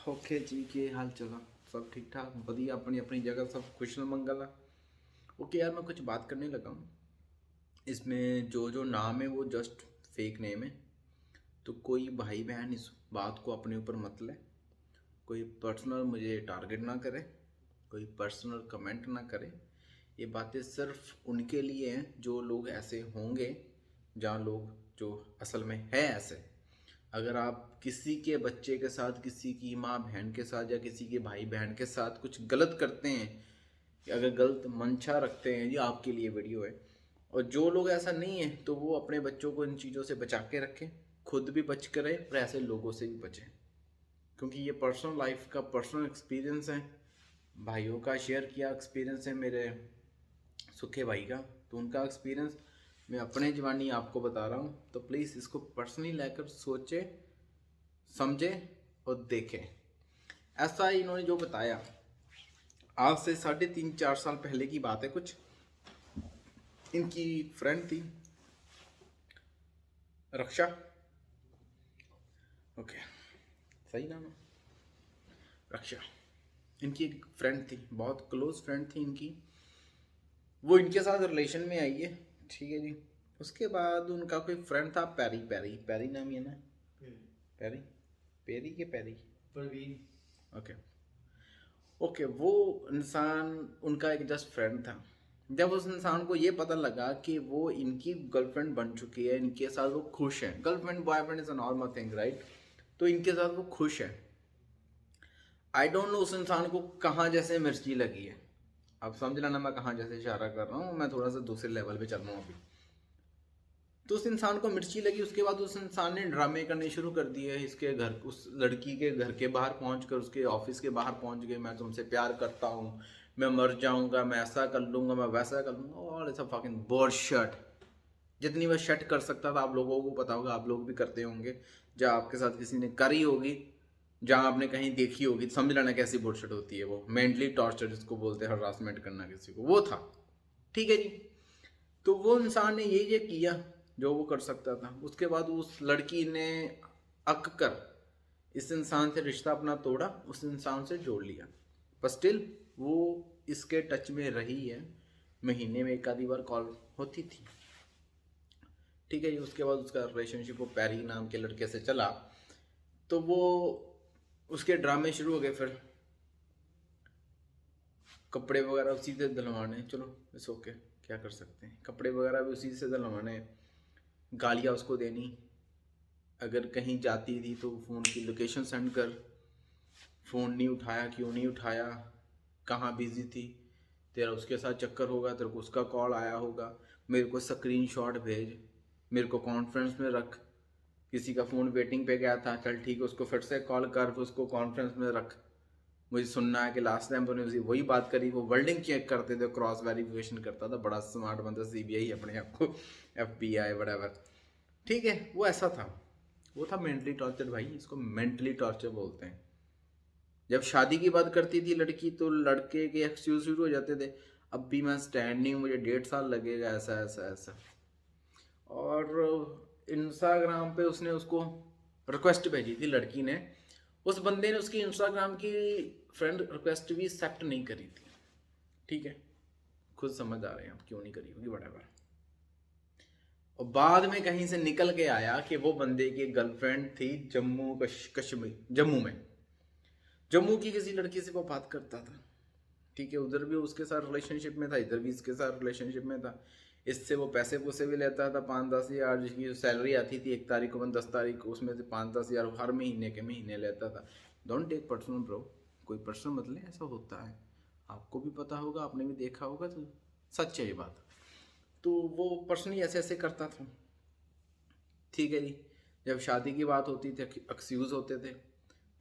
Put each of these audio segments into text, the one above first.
Okay जी, के हाल चला? सब ठीक ठाक बढ़िया, अपनी अपनी जगह सब कुशल मंगल है। ओके यार, मैं कुछ बात करने लगा हूँ। इसमें जो जो नाम है वो जस्ट फेक नेम है। तो कोई भाई बहन इस बात को अपने ऊपर मत ले। कोई पर्सनल मुझे टारगेट ना करे, कोई पर्सनल कमेंट ना करे। ये बातें सिर्फ उनके लिए हैं जो लोग ऐसे होंगे, जहाँ लोग जो असल में है ऐसे। अगर आप किसी के बच्चे के साथ, किसी की माँ बहन के साथ या किसी के भाई बहन के साथ कुछ गलत करते हैं, अगर गलत मंशा रखते हैं, ये आपके लिए वीडियो है। और जो लोग ऐसा नहीं है तो वो अपने बच्चों को इन चीज़ों से बचा के रखें, खुद भी बच कर रहे और ऐसे लोगों से भी बचें। क्योंकि ये पर्सनल लाइफ का पर्सनल एक्सपीरियंस है। भाइयों का शेयर किया एक्सपीरियंस है मेरे सुखे भाई का, तो उनका एक्सपीरियंस मैं अपने जवानी आपको बता रहा हूँ। तो प्लीज़ इसको पर्सनली लेकर सोचे, समझे और देखें। ऐसा ही इन्होंने जो बताया, आज से 3.5-4 साल पहले की बात है। कुछ इनकी फ्रेंड थी रक्षा। ओके, सही नाम है रक्षा। इनकी एक फ्रेंड थी, बहुत क्लोज फ्रेंड थी इनकी। वो इनके साथ रिलेशन में आई है, ठीक है जी। उसके बाद उनका कोई फ्रेंड था, पैरी पैरी पैरी नाम ही है ना, पैरी पेरी के पैरी, प्रवीण। Okay okay. वो इंसान उनका एक जस्ट फ्रेंड था। जब उस इंसान को ये पता लगा कि वो इनकी गर्लफ्रेंड बन चुकी है, इनके साथ वो खुश है, girlfriend boyfriend is a normal thing right, तो इनके साथ वो खुश है। आई डोंट नो उस इंसान को कहाँ जैसे मिर्ची लगी है। अब समझ लेना मैं कहाँ जैसे इशारा कर रहा हूँ, मैं थोड़ा सा दूसरे लेवल पे चल रहा हूँ अभी। तो उस इंसान को मिर्ची लगी, उसके बाद उस इंसान ने ड्रामे करने शुरू कर दिए इसके घर, उस लड़की के घर के बाहर पहुंच कर, उसके ऑफिस के बाहर पहुंच गए। मैं तुमसे प्यार करता हूँ, मैं मर जाऊंगा, मैं ऐसा कर लूंगा, मैं वैसा कर लूंगा, और ऐसा फकिंग बुllshit। जितनी मैं शट कर सकता था, आप लोगों को पता होगा, आप लोग भी करते होंगे, जहाँ आपके साथ किसी ने करी होगी, जहाँ आपने कहीं देखी होगी, समझ लेना कैसी बुllshit होती है वो। मेंटली टॉर्चर जिसको बोलते हैं, हरासमेंट करना किसी को, वो था। ठीक है जी। तो वो इंसान ने ये किया जो वो कर सकता था। उसके बाद उस लड़की ने अक कर इस इंसान से रिश्ता अपना तोड़ा, उस इंसान से जोड़ लिया। पर स्टिल वो इसके टच में रही है, महीने में एक आधी बार कॉल होती थी। ठीक है जी। उसके बाद उसका रिलेशनशिप वो पैरी नाम के लड़के से चला, तो वो उसके ड्रामे शुरू हो गए। फिर कपड़े वगैरह उसी से दिलवाने, चलो इट्स ओके, क्या कर सकते हैं, कपड़े वगैरह भी उसी से दिलवाने, गालियाँ उसको देनी। अगर कहीं जाती थी तो फ़ोन की लोकेशन सेंड कर, फ़ोन नहीं उठाया, क्यों नहीं उठाया, कहाँ बिजी थी, तेरा उसके साथ चक्कर होगा, तेरे को उसका कॉल आया होगा, मेरे को स्क्रीनशॉट भेज, मेरे को कॉन्फ्रेंस में रख, किसी का फ़ोन वेटिंग पे गया था, चल ठीक है उसको फिर से कॉल कर, फिर उसको कॉन्फ्रेंस में रख, मुझे सुनना है कि लास्ट टाइम तूने उसी वही बात करी। वो वर्ल्डिंग चेक करते थे, क्रॉस वेरिफिकेशन करता था, बड़ा स्मार्ट बंदा, सीबीआई अपने आप को, एफबीआई वगैरह। ठीक है, वो ऐसा था। वो था मेंटली टॉर्चर भाई, इसको मेंटली टॉर्चर बोलते हैं। जब शादी की बात करती थी लड़की, तो लड़के के एक्सक्यूज शुरू हो जाते थे, अब भी मैं स्टैंडिंग, मुझे 1.5 साल लगेगा, ऐसा ऐसा ऐसा। और इंस्टाग्राम पे उसने उसको रिक्वेस्ट भेजी थी लड़की ने, उस बंदे ने उसकी इंस्टाग्राम की फ्रेंड रिक्वेस्ट भी एक्सेप्ट नहीं करी थी। ठीक है, खुद समझ आ रहे हैं आप क्यों नहीं करी होगी, वट। और बाद में कहीं से निकल के आया कि वो बंदे की गर्लफ्रेंड थी जम्मू कश्मीर, जम्मू में, जम्मू की किसी लड़की से वो बात करता था। ठीक है, उधर भी उसके साथ रिलेशनशिप में था, इधर भी इसके साथ रिलेशनशिप में था। इससे वो पैसे पूसे भी लेता था, 5-10 हज़ार, जिसकी सैलरी आती थी 1 तारीख को, 10 तारीख को, उसमें से 5-10 हज़ार हर महीने के महीने लेता था। डोंट टेक पर्सनल ब्रो, कोई पर्सनल मत ले, ऐसा होता है, आपको भी पता होगा, आपने भी देखा होगा, तो सच है ये बात। तो वो पर्सनली ऐसे ऐसे करता था। ठीक है जी। जब शादी की बात होती थी, एक्सक्यूज़ होते थे।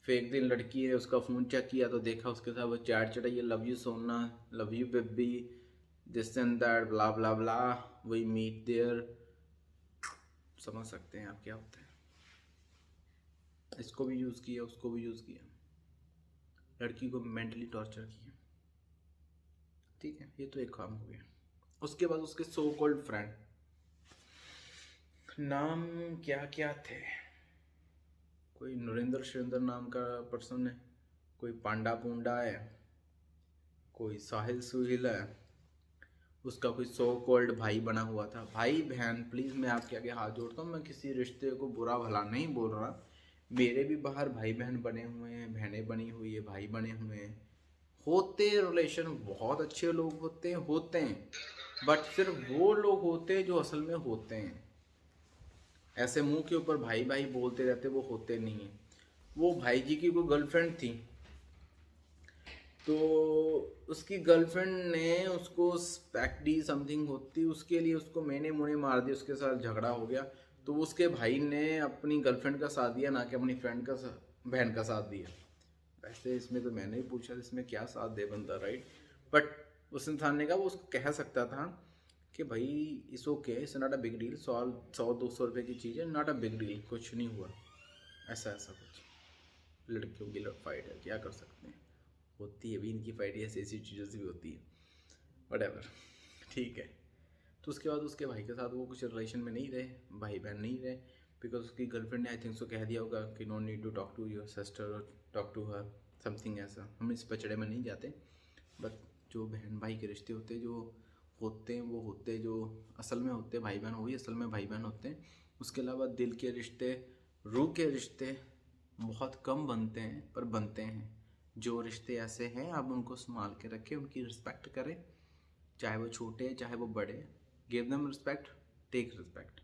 फिर एक दिन लड़की ने उसका फ़ोन चेक किया तो देखा उसके साथ वो चैट चढ़ाई, लव यू सोना, love you baby, this and that, blah blah blah, we meet there. समझ सकते हैं आप क्या होता है। इसको भी यूज़ किया, उसको भी यूज़ किया, लड़की को मेंटली टॉर्चर किया। ठीक है, ये तो एक काम हो गया। उसके बाद उसके सो कॉल्ड फ्रेंड, नाम क्या क्या थे, कोई नरेंद्र शुरेंद्र नाम का पर्सन है, कोई पांडा पूंडा है, कोई साहिल सुहिल है, उसका कोई सो कॉल्ड भाई बना हुआ था। भाई बहन प्लीज़ मैं आपके आगे हाथ जोड़ता हूँ, मैं किसी रिश्ते को बुरा भला नहीं बोल रहा। मेरे भी बाहर भाई बहन बने हुए हैं, बहनें बनी हुई है, भाई बने हुए हैं, होते रिलेशन बहुत अच्छे लोग होते हैं बट सिर्फ वो लोग होते हैं जो असल में होते हैं। ऐसे मुंह के ऊपर भाई भाई बोलते रहते, वो होते नहीं हैं। वो भाई जी की कोई गर्लफ्रेंड थी, तो उसकी गर्लफ्रेंड ने उसको स्पैक दी समथिंग होती, उसके लिए उसको मैंने मुने मार दी, उसके साथ झगड़ा हो गया। तो उसके भाई ने अपनी गर्लफ्रेंड का साथ दिया, ना कि अपनी फ्रेंड का बहन का साथ दिया। वैसे इसमें तो मैंने ही पूछा इसमें क्या साथ दे बंदा, राइट। बट उस इंसान ने कहा, वो उसको कह सकता था कि भाई इस okay, it's not a big deal, 100-200 रुपये की चीज़ है, नॉट अ बिग डील, कुछ नहीं हुआ। ऐसा ऐसा कुछ लड़कियों की फाइट है, क्या कर सकते हैं, होती है भी इनकी फाइट, ऐसी ऐसी चीज़ों से भी होती है, वट ठीक है। तो उसके बाद उसके भाई के साथ वो कुछ रिलेशन में नहीं रहे, भाई बहन नहीं रहे, बिकॉज उसकी गर्लफ्रेंड ने आई थिंक सो कह दिया होगा कि no need to talk to your sister और टॉक टू हर समथिंग ऐसा। हम इस पचड़े में नहीं जाते, बट जो बहन भाई के रिश्ते होते हैं, जो होते हैं वो होते हैं, जो असल में होते हैं भाई बहन, वही असल में भाई बहन होते हैं। उसके अलावा दिल के रिश्ते, रूह के रिश्ते बहुत कम बनते हैं, पर बनते हैं। जो रिश्ते ऐसे हैं आप उनको संभाल के रखें, उनकी रिस्पेक्ट करें, चाहे वो छोटे चाहे वो बड़े। Give them respect, take respect,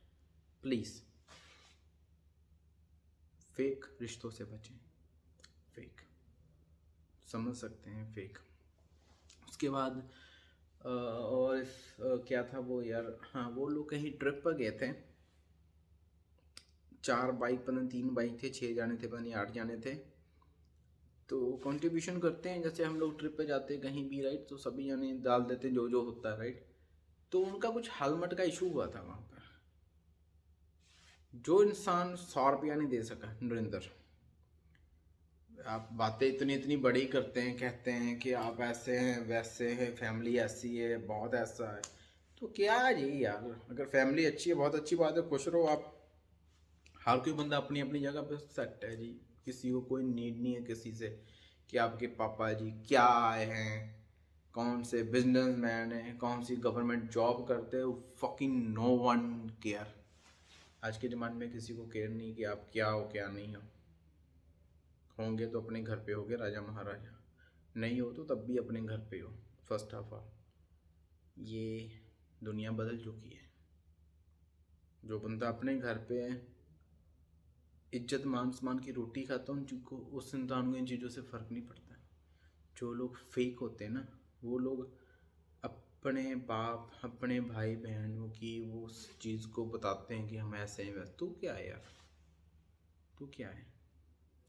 please. Fake रिश्तों से बचें, फेक समझ सकते हैं, फेक। उसके बाद और क्या था वो यार, हाँ वो लोग कहीं ट्रिप पर गए थे, 4 बाइक पता नहीं 3 बाइक थे, 6 जाने थे पता नहीं 8 जाने थे। तो कंट्रीब्यूशन करते हैं, जैसे हम लोग ट्रिप पे जाते हैं कहीं भी, राइट, तो सभी जाने डाल देते हैं जो जो होता है, राइट। तो उनका कुछ हेलमेट का इशू हुआ था वहाँ पर। जो इंसान 100 रुपया नहीं दे सका, नरेंद्र, आप बातें इतनी इतनी बड़ी करते हैं, कहते हैं कि आप ऐसे हैं वैसे हैं, फैमिली ऐसी है, बहुत ऐसा है, तो क्या है जी यार, अगर फैमिली अच्छी है बहुत अच्छी बात है, खुश रहो आप। हर कोई बंदा अपनी अपनी जगह पे सेट है जी, किसी को कोई नीड नहीं है किसी से कि आपके पापा जी क्या आए हैं, कौन से बिजनेसमैन हैं, कौन सी गवर्नमेंट जॉब करते हो, फकिंग नो वन केयर। आज के ज़माने में किसी को केयर नहीं कि आप क्या हो क्या नहीं हो। होंगे तो अपने घर पे होगे राजा महाराजा, नहीं हो तो तब भी अपने घर पे हो। फर्स्ट ऑफ ऑल ये दुनिया बदल चुकी है। जो बंदा अपने घर पे है, इज्जत मान सम्मान की रोटी खाता हूँ, जिनको उस इंसान को इन चीज़ों से फ़र्क नहीं पड़ता। जो लोग फेक होते हैं ना, वो लोग अपने बाप अपने भाई बहनों की वो उस चीज़ को बताते हैं कि हम ऐसे हैं वैसे। तू क्या है यार, तू क्या है,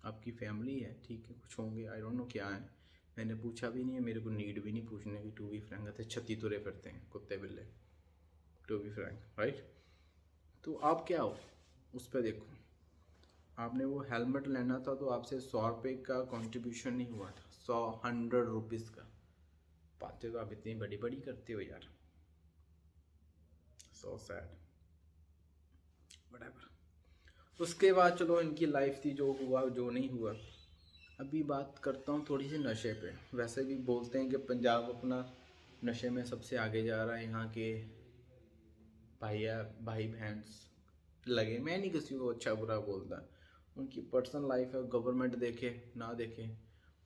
आपकी फैमिली है ठीक है, कुछ होंगे आई डोंट नो क्या है, मैंने पूछा भी नहीं है, मेरे को नीड भी नहीं पूछने की, टू बी फ्रैंक। थे छत्ती तुरे फिरते हैं कुत्ते बिल्ले, टू बी फ्रैंक, राइट। तो आप क्या हो उस पर देखो। आपने वो हेलमेट लेना था तो आपसे 100 रुपये का कंट्रीब्यूशन नहीं हुआ था, 100 का। बातें तो आप इतनी बड़ी बड़ी करते हो यार, सो सैड, व्हाटएवर। उसके बाद चलो इनकी लाइफ थी, जो हुआ जो नहीं हुआ। अभी बात करता हूँ थोड़ी सी नशे पे। वैसे भी बोलते हैं कि पंजाब अपना नशे में सबसे आगे जा रहा है, यहाँ के भैया भाई बहन लगे, मैं नहीं किसी को अच्छा बुरा बोलता, उनकी पर्सनल लाइफ है, गवर्नमेंट देखे ना देखे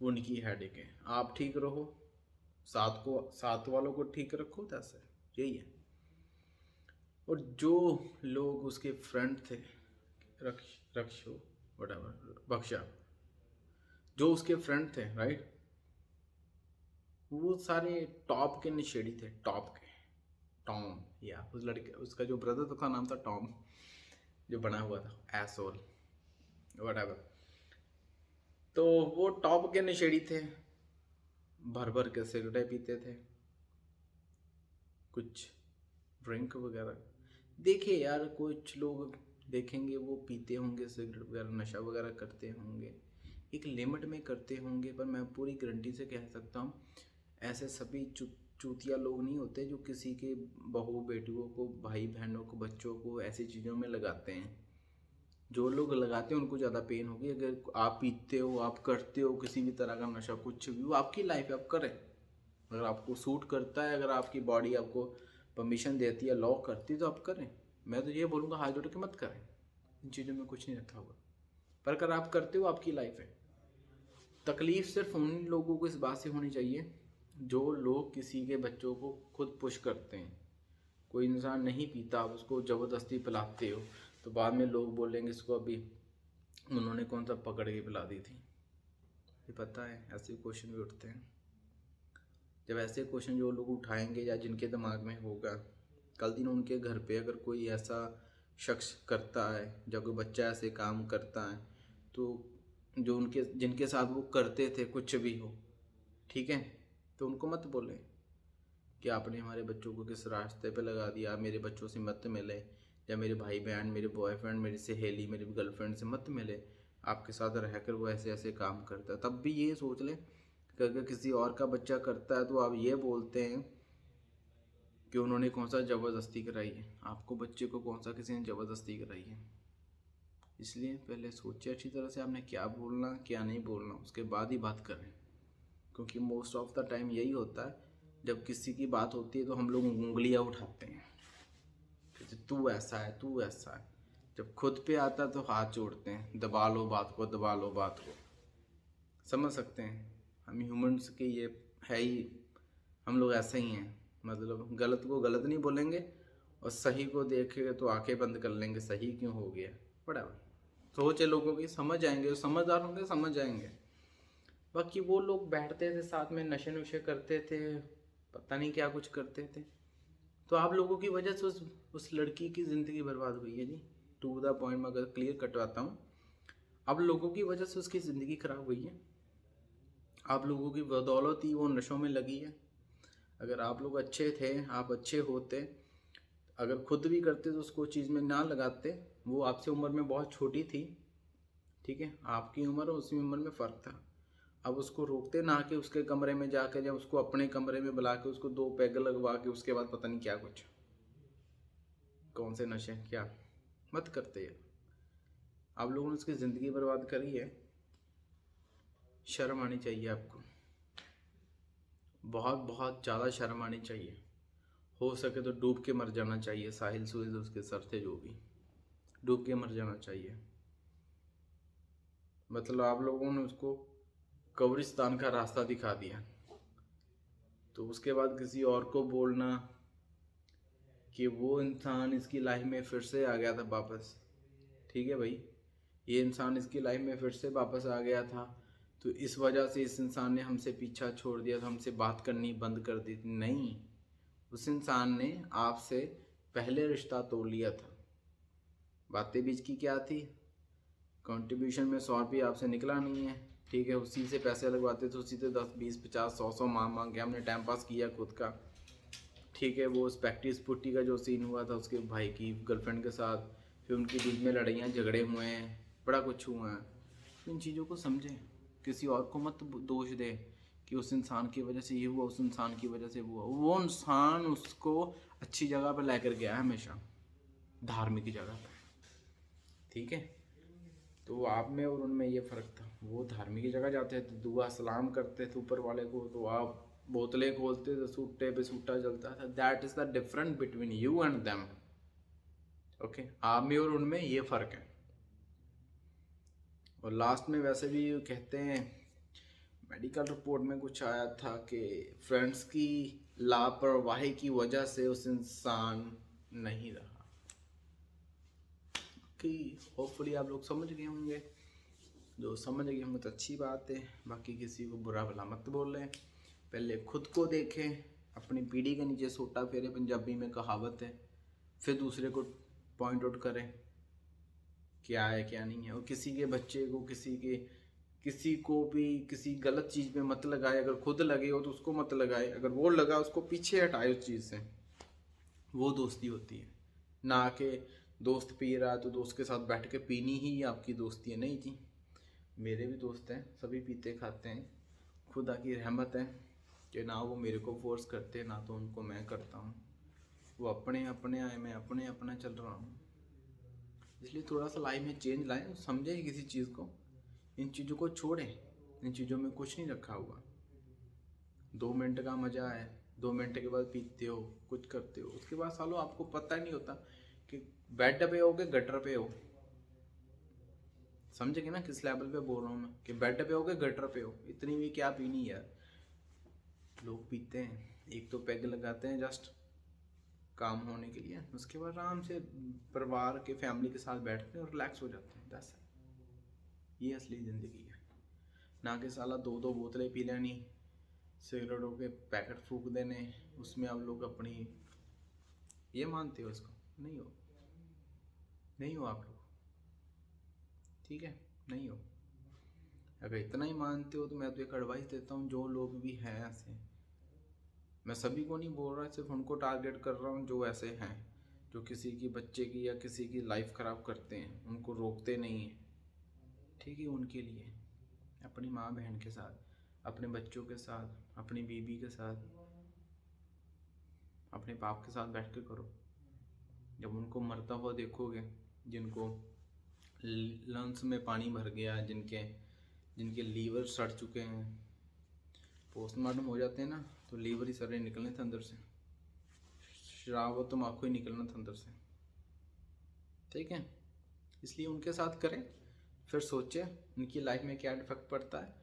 उनकी हेडेक है। आप ठीक रहो, साथ वालों को ठीक रखो, ऐसा यही है। और जो लोग उसके फ्रेंड थे, रक्षो वटावर बख्शा, जो उसके फ्रेंड थे, राइट, वो सारे टॉप के नशेड़ी थे, टॉप के। टॉम, या उस लड़के, उसका जो ब्रदर था नाम था टॉम, जो बना हुआ था एसोल वटावर। तो वो टॉप के नशेड़ी थे, भर भर के सिगरेटें पीते थे, कुछ ड्रिंक वगैरह। देखिए यार, कुछ लोग देखेंगे वो पीते होंगे सिगरेट वगैरह, नशा वगैरह करते होंगे, एक लिमिट में करते होंगे, पर मैं पूरी गारंटी से कह सकता हूँ ऐसे सभी चूतिया लोग नहीं होते जो किसी के बहू बेटियों को, भाई बहनों को, बच्चों को ऐसी चीज़ों में लगाते हैं। जो लोग लगाते हैं उनको ज़्यादा पेन होगी। अगर आप पीते हो, आप करते हो किसी भी तरह का नशा, कुछ भी, वो आपकी लाइफ है, आप करें। अगर आपको सूट करता है, अगर आपकी बॉडी आपको परमिशन देती है, लॉक करती है, तो आप करें। मैं तो ये बोलूँगा हाथ जोड़ के मत करें, इन चीज़ों में कुछ नहीं रखा हुआ। पर अगर आप करते हो, आपकी लाइफ है। तकलीफ़ सिर्फ उन लोगों को इस बात से होनी चाहिए जो लोग किसी के बच्चों को खुद पुश करते हैं। कोई इंसान नहीं पीता, आप उसको ज़बरदस्ती पिलाते हो, तो बाद में लोग बोलेंगे इसको अभी उन्होंने कौन सा पकड़ के पिला दी थी। ये पता है, ऐसे क्वेश्चन भी उठते हैं। जब ऐसे क्वेश्चन जो लोग उठाएंगे या जिनके दिमाग में होगा, कल दिन उनके घर पे अगर कोई ऐसा शख्स करता है, जब कोई बच्चा ऐसे काम करता है, तो जो उनके जिनके साथ वो करते थे कुछ भी हो, ठीक है, तो उनको मत बोलें कि आपने हमारे बच्चों को किस रास्ते पे लगा दिया, आप मेरे बच्चों से मत मिले, या मेरे भाई बहन, मेरे बॉयफ्रेंड, मेरी सहेली, मेरी गर्लफ्रेंड से मत मिले, आपके साथ रहकर वो ऐसे ऐसे काम करता है। तब भी ये सोच लें कि अगर किसी और का बच्चा करता है तो आप ये बोलते हैं कि उन्होंने कौन सा ज़बरदस्ती कराई है। आपको बच्चे को कौन सा किसी ने ज़बरदस्ती कराई है। इसलिए पहले सोचिए अच्छी तरह से आपने क्या बोलना क्या नहीं बोलना, उसके बाद ही बात करें। क्योंकि मोस्ट ऑफ द टाइम यही होता है, जब किसी की बात होती है तो हम लोग उंगलियां उठाते हैं, तू ऐसा है, तू ऐसा है। जब खुद पे आता है तो हाथ जोड़ते हैं, दबा लो बात को, दबा लो बात को। समझ सकते हैं, हम ह्यूमंस के ये है ही, हम लोग ऐसे ही हैं। मतलब गलत को गलत नहीं बोलेंगे और सही को देखेंगे तो आंखें बंद कर लेंगे, सही क्यों हो गया, बड़ा सोच है लोगों की। समझ आएंगे, समझदार होंगे, समझ जाएंगे। बाकी वो लोग बैठते थे साथ में, नशे नुशे करते थे, पता नहीं क्या कुछ करते थे, तो आप लोगों की वजह से उस लड़की की ज़िंदगी बर्बाद हुई है जी। टू द पॉइंट में अगर क्लियर कटवाता हूँ, आप लोगों की वजह से उसकी ज़िंदगी खराब हुई है। आप लोगों की बदौलत ही वो नशों में लगी है। अगर आप लोग अच्छे थे, आप अच्छे होते, अगर खुद भी करते तो उसको चीज़ में ना लगाते। वो आपसे उम्र में बहुत छोटी थी, ठीक है, आपकी उम्र और उसकी उम्र में फ़र्क था। अब उसको रोकते ना कि उसके कमरे में जाकर, जब उसको अपने कमरे में बुला के उसको 2 पैग लगवा के उसके बाद पता नहीं क्या कुछ, कौन से नशे क्या मत करते हैं। आप लोगों ने उसकी ज़िंदगी बर्बाद करी है, शर्म आनी चाहिए आपको, बहुत बहुत ज़्यादा शर्म आनी चाहिए। हो सके तो डूब के मर जाना चाहिए, साहिल सुहिल उसके सर थे जो भी, डूब के मर जाना चाहिए। मतलब आप लोगों ने उसको कब्रिस्तान का रास्ता दिखा दिया, तो उसके बाद किसी और को बोलना कि वो इंसान इसकी लाइफ में फिर से आ गया था वापस, ठीक है भाई, ये इंसान इसकी लाइफ में फिर से वापस आ गया था, तो इस वजह से इस इंसान ने हमसे पीछा छोड़ दिया था, हमसे बात करनी बंद कर दी थी। नहीं, उस इंसान ने आपसे पहले रिश्ता तोड़ लिया था। बातें बीच की क्या थी, कंट्रीब्यूशन में 100 रुपये आपसे निकला नहीं है, ठीक है, उसी से पैसे लगवाते थे, उसी से 10 20 50 100 मांग मांग के हमने टाइम पास किया खुद का, ठीक है। वो उस प्रैक्टिस पुट्टी का जो सीन हुआ था उसके भाई की गर्लफ्रेंड के साथ, फिर उनके बीच में लड़ाइयाँ झगड़े हुए हैं, बड़ा कुछ हुआ है। तो इन चीज़ों को समझें, किसी और को मत दोष दें कि उस इंसान की वजह से ये हुआ, उस इंसान की वजह से वो हुआ। वो इंसान उसको अच्छी जगह पर लेकर गया है, हमेशा धार्मिक जगह पर, ठीक है। तो आप में और उनमें ये फ़र्क था, वो धार्मिक जगह जाते थे, दुआ सलाम करते थे ऊपर वाले को, तो आप बोतलें खोलते थे, सूटे पे सूटा जलता था। That is the difference between you and them, okay. आप में और उनमें ये फ़र्क है। और लास्ट में वैसे भी कहते हैं, मेडिकल रिपोर्ट में कुछ आया था कि फ्रेंड्स की लापरवाही की वजह से उस इंसान नहीं रहा। कि होपफुली आप लोग समझ गए होंगे, जो समझ गए होंगे तो अच्छी बात है। बाकी किसी को बुरा भला मत बोलें, पहले खुद को देखें, अपनी पीढ़ी के नीचे सोटा फेरे, पंजाबी में कहावत है, फिर दूसरे को पॉइंट आउट करें क्या है क्या नहीं है। और किसी के बच्चे को, किसी को भी किसी गलत चीज़ में मत लगाए। अगर खुद लगे हो तो उसको मत लगाए, अगर वो लगा उसको पीछे हटाए उस चीज़ से, वो दोस्ती होती है। ना कि दोस्त पी रहा है तो दोस्त के साथ बैठ के पीनी ही आपकी दोस्ती है, नहीं जी। मेरे भी दोस्त हैं, सभी पीते खाते हैं, खुदा की रहमत है कि ना वो मेरे को फोर्स करते, ना तो उनको मैं करता हूँ। वो अपने अपने आए, मैं अपने अपना चल रहा हूँ। इसलिए थोड़ा सा लाइफ में चेंज लाएं, समझें किसी चीज़ को, इन चीज़ों को छोड़ें। इन चीज़ों में कुछ नहीं रखा हुआ। 2 मिनट का मज़ा है, 2 मिनट के बाद पीते हो, कुछ करते हो, उसके बाद सालों आपको पता नहीं होता कि बेड पे हो के गटर पे हो। समझेंगे ना किस लेवल पे बोल रहा हूँ मैं, कि बेड पे हो के गटर पे हो। इतनी भी क्या पीनी यार। लोग पीते हैं, एक तो पैग लगाते हैं जस्ट काम होने के लिए, उसके बाद आराम से परिवार के फैमिली के साथ बैठते हैं और रिलैक्स हो जाते हैं। बस ये असली ज़िंदगी है। ना कि साला 2-2 बोतलें पी लेनी, सिगरेटों के पैकेट फूक देने, उसमें आप लोग अपनी ये मानते हो इसको। नहीं हो, नहीं हो आप लोग, ठीक है, नहीं हो। अगर इतना ही मानते हो तो मैं तो एक एडवाइस देता हूँ, जो लोग भी हैं ऐसे, मैं सभी को नहीं बोल रहा, सिर्फ उनको टारगेट कर रहा हूँ जो ऐसे हैं, जो किसी की बच्चे की या किसी की लाइफ ख़राब करते हैं, उनको रोकते नहीं हैं, ठीक है। उनके लिए अपनी माँ बहन के साथ, अपने बच्चों के साथ, अपनी बीवी के साथ, अपने बाप के साथ बैठ के करो। जब उनको मरता हुआ देखोगे, जिनको लंग्स में पानी भर गया, जिनके जिनके लीवर सड़ चुके हैं, पोस्टमार्टम हो जाते हैं ना, तो लीवर ही सड़े निकलने थे अंदर से, शराब और तम्बाकू ही निकलना था अंदर से, ठीक है। इसलिए उनके साथ करें, फिर सोचें उनकी लाइफ में क्या डिफेक्ट पड़ता है,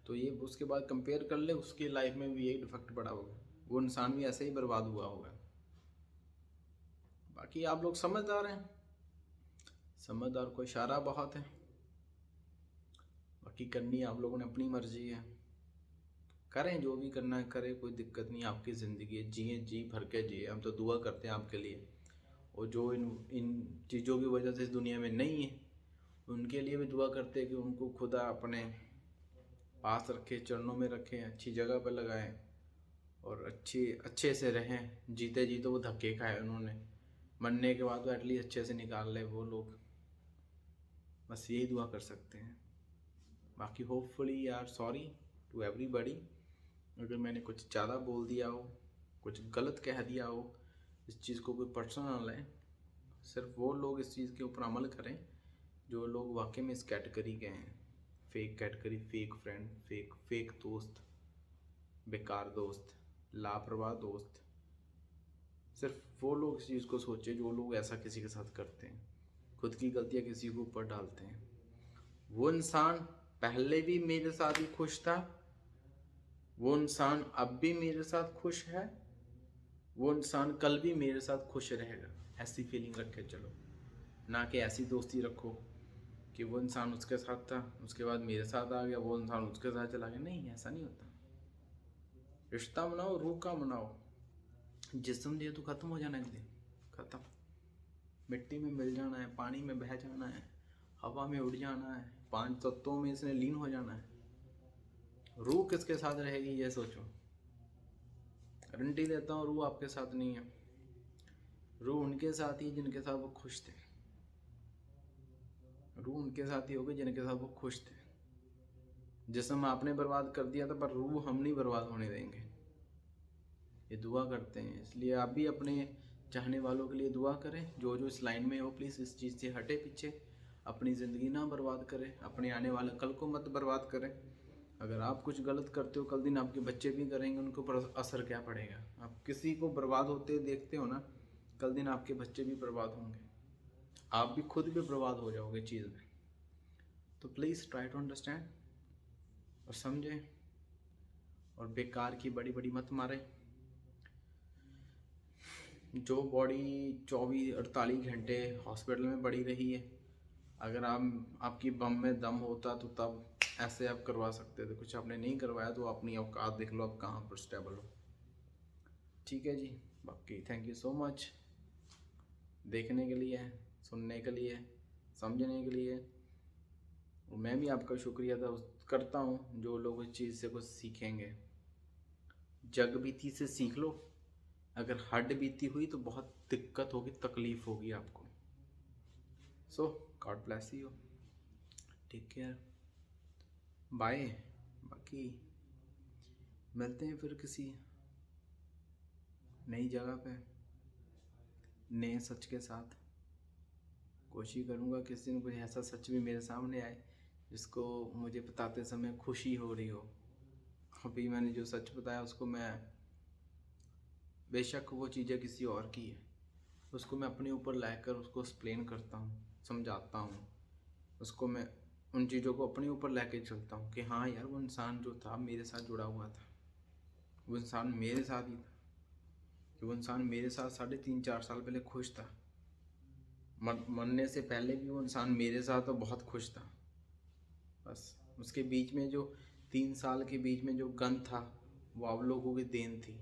तो ये उसके बाद कंपेयर कर ले, उसकी लाइफ में भी यही डिफेक्ट पड़ा होगा, वो इंसान भी ऐसे ही बर्बाद हुआ होगा। बाकी आप लोग समझदार हैं, समझदार को इशारा बहुत है, बाकी करनी आप लोगों ने अपनी मर्जी है, करें जो भी करना है करें, कोई दिक्कत नहीं। आपकी ज़िंदगी है, जिए जी भर के जिए। हम तो दुआ करते हैं आपके लिए, और जो इन इन चीज़ों की वजह से इस दुनिया में नहीं है, उनके लिए भी दुआ करते हैं कि उनको खुदा अपने पास रखे, चरणों में रखें, अच्छी जगह पर लगाएं, और अच्छे से रहें। जीते जी तो वो धक्के खाए उन्होंने, मरने के बाद तो एटलीस्ट अच्छे से निकाल ले वो लोग, बस यही दुआ कर सकते हैं। बाकी होपफुली यार, सॉरी टू एवरीबॉडी अगर मैंने कुछ ज़्यादा बोल दिया हो, कुछ गलत कह दिया हो, इस चीज़ को कोई पर्सनल ना लें। सिर्फ वो लोग इस चीज़ के ऊपर अमल करें जो लोग वाकई में इस कैटेगरी के हैं। Fake category, fake friend, fake दोस्त, बेकार दोस्त, लापरवाह दोस्त। सिर्फ वो लोग इस चीज़ को सोचे जो लोग ऐसा किसी के साथ करते हैं, खुद की गलतियाँ किसी के ऊपर डालते हैं। वो इंसान पहले भी मेरे साथ ही खुश था, वो इंसान अब भी मेरे साथ खुश है, वो इंसान कल भी मेरे साथ खुश रहेगा। ऐसी फीलिंग रख के चलो, ना कि ऐसी दोस्ती रखो कि वो इंसान उसके साथ था, उसके बाद मेरे साथ आ गया, वो इंसान उसके साथ चला गया। नहीं, ऐसा नहीं होता। रिश्ता बनाओ, रूह का बनाओ। जिस्म दिए तो ख़त्म हो जाना, एक दिन ख़त्म, मिट्टी में मिल जाना है, पानी में बह जाना है, हवा में उड़ जाना है, 5 तत्वों में इसने लीन हो जाना है। रूह किसके साथ रहेगी ये सोचो। गारंटी देता हूँ रूह आपके साथ नहीं है। रूह उनके साथ ही जिनके साथ वो खुश थे, रूह उनके साथ ही होगी जिनके साथ वो खुश थे। जिस्म आपने बर्बाद कर दिया था, पर रूह हम नहीं बर्बाद होने देंगे, ये दुआ करते हैं। इसलिए आप भी अपने चाहने वालों के लिए दुआ करें, जो जो इस लाइन में हो प्लीज़ इस चीज़ से हटे पीछे, अपनी ज़िंदगी ना बर्बाद करें, अपने आने वाले कल को मत बर्बाद करें। अगर आप कुछ गलत करते हो, कल दिन आपके बच्चे भी करेंगे, उनके ऊपर असर क्या पड़ेगा। आप किसी को बर्बाद होते देखते हो ना, कल दिन आपके बच्चे भी बर्बाद होंगे, आप भी खुद भी बर्बाद हो जाओगे चीज़ में। तो प्लीज़ ट्राई टू अंडरस्टैंड और समझें, और बेकार की बड़ी बड़ी मत मारें। जो बॉडी 24-48 घंटे हॉस्पिटल में पड़ी रही है, अगर आपकी बम में दम होता तो तब ऐसे आप करवा सकते थे। कुछ आपने नहीं करवाया तो अपनी औकात देख लो आप कहाँ पर स्टेबल हो, ठीक है जी। बाकी थैंक यू सो मच देखने के लिए, सुनने के लिए, समझने के लिए। और मैं भी आपका शुक्रिया अदा करता हूँ जो लोग इस चीज़ से कुछ सीखेंगे। जग बीती से सीख लो, अगर हड्ड बीती हुई तो बहुत दिक्कत होगी, तकलीफ होगी आपको। So God bless you, take care, bye. बाकी मिलते हैं फिर किसी नई जगह पे, नए सच के साथ। कोशिश करूँगा किसी दिन कोई ऐसा सच भी मेरे सामने आए जिसको मुझे बताते समय खुशी हो रही हो। अभी मैंने जो सच बताया उसको मैं, बेशक वो चीज़ें किसी और की है, उसको मैं अपने ऊपर लाकर उसको एक्सप्लेन करता हूँ, समझाता हूँ, उसको मैं उन चीज़ों को अपने ऊपर लेके चलता हूँ कि हाँ यार वो इंसान जो था मेरे साथ जुड़ा हुआ था, वो इंसान मेरे साथ ही था, कि वो इंसान मेरे साथ 3.5-4 साल पहले खुश था, मरने से पहले भी वो इंसान मेरे साथ तो बहुत खुश था। बस उसके बीच में जो 3 साल के बीच में जो गन था वो आप लोगों की देन थी।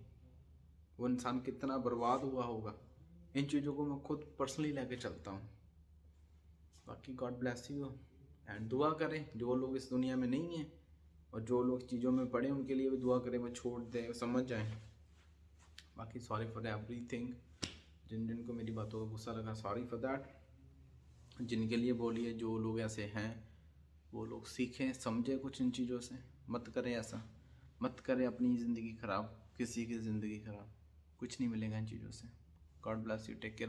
वो इंसान कितना बर्बाद हुआ होगा, इन चीज़ों को मैं खुद पर्सनली लेके चलता हूँ। बाकी गॉड ब्लेस यू एंड दुआ करें जो लोग इस दुनिया में नहीं हैं और जो लोग चीज़ों में पड़े उनके लिए भी दुआ करें, वो छोड़ दें, समझ जाएं। बाकी सॉरी फॉर एवरीथिंग, जिन जिन को मेरी बातों का गुस्सा लगा सॉरी फॉर दैट। जिनके लिए बोलिए, जो लोग ऐसे हैं वो लोग सीखें समझें कुछ इन चीज़ों से, मत करें ऐसा, मत करें अपनी ज़िंदगी ख़राब, किसी की ज़िंदगी ख़राब, कुछ नहीं मिलेगा इन चीज़ों से। God bless you, take care.